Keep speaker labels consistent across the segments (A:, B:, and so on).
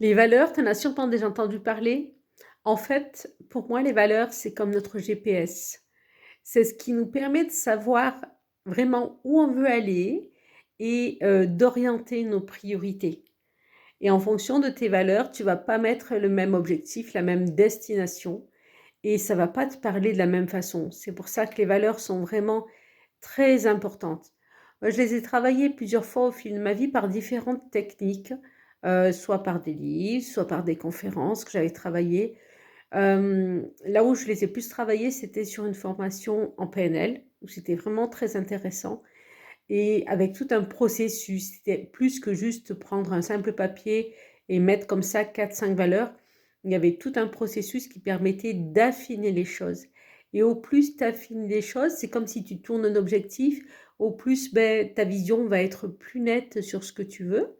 A: Les valeurs, tu en as sûrement déjà entendu parler. En fait, pour moi, les valeurs, c'est comme notre GPS. C'est ce qui nous permet de savoir vraiment où on veut aller et d'orienter nos priorités. Et en fonction de tes valeurs, tu vas pas mettre le même objectif, la même destination et ça va pas te parler de la même façon. C'est pour ça que les valeurs sont vraiment très importantes. Moi, je les ai travaillées plusieurs fois au fil de ma vie par différentes techniques, soit par des livres, soit par des conférences que j'avais travaillées. Là où je les ai plus travaillées, c'était sur une formation en PNL, où c'était vraiment très intéressant et avec tout un processus. C'était plus que juste prendre un simple papier et mettre comme ça 4-5 valeurs. Il y avait tout un processus qui permettait d'affiner les choses. Et au plus tu affines les choses, c'est comme si tu tournes un objectif, au plus ta vision va être plus nette sur ce que tu veux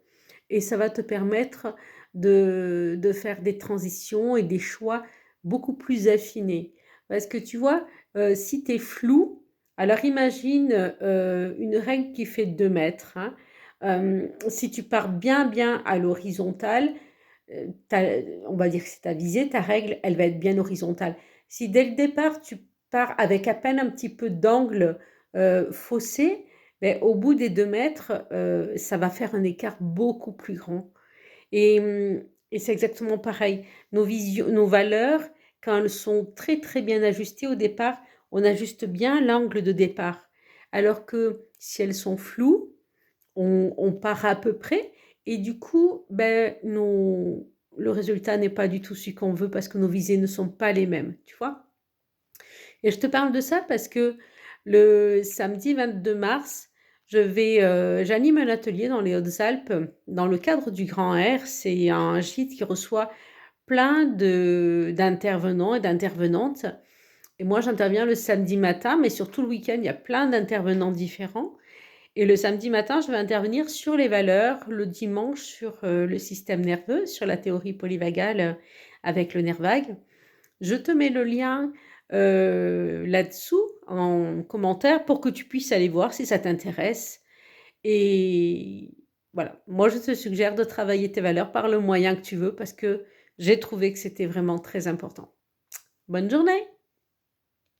A: et ça va te permettre de faire des transitions et des choix beaucoup plus affinés. Parce que tu vois, si tu es flou, alors imagine une règle qui fait 2 mètres, hein. Si tu pars bien, bien à l'horizontale, on va dire que c'est ta visée, ta règle, elle va être bien horizontale. Si dès le départ, tu pars avec à peine un petit peu d'angle faussé, mais au bout des 2 mètres, ça va faire un écart beaucoup plus grand. Et c'est exactement pareil. Nos valeurs, quand elles sont très très bien ajustées au départ, on ajuste bien l'angle de départ. Alors que si elles sont floues, on part à peu près et du coup, le résultat n'est pas du tout celui qu'on veut parce que nos visées ne sont pas les mêmes, tu vois? Et je te parle de ça parce que le samedi 22 mars, j'anime un atelier dans les Hautes-Alpes dans le cadre du Grand Air. C'est un gîte qui reçoit plein d'intervenants et d'intervenantes. Et moi, j'interviens le samedi matin, mais surtout le week-end, il y a plein d'intervenants différents. Et le samedi matin, je vais intervenir sur les valeurs, le dimanche sur le système nerveux, sur la théorie polyvagale avec le nerf vague. Je te mets le lien là-dessous en commentaire pour que tu puisses aller voir si ça t'intéresse. Et voilà, moi je te suggère de travailler tes valeurs par le moyen que tu veux parce que j'ai trouvé que c'était vraiment très important. Bonne journée!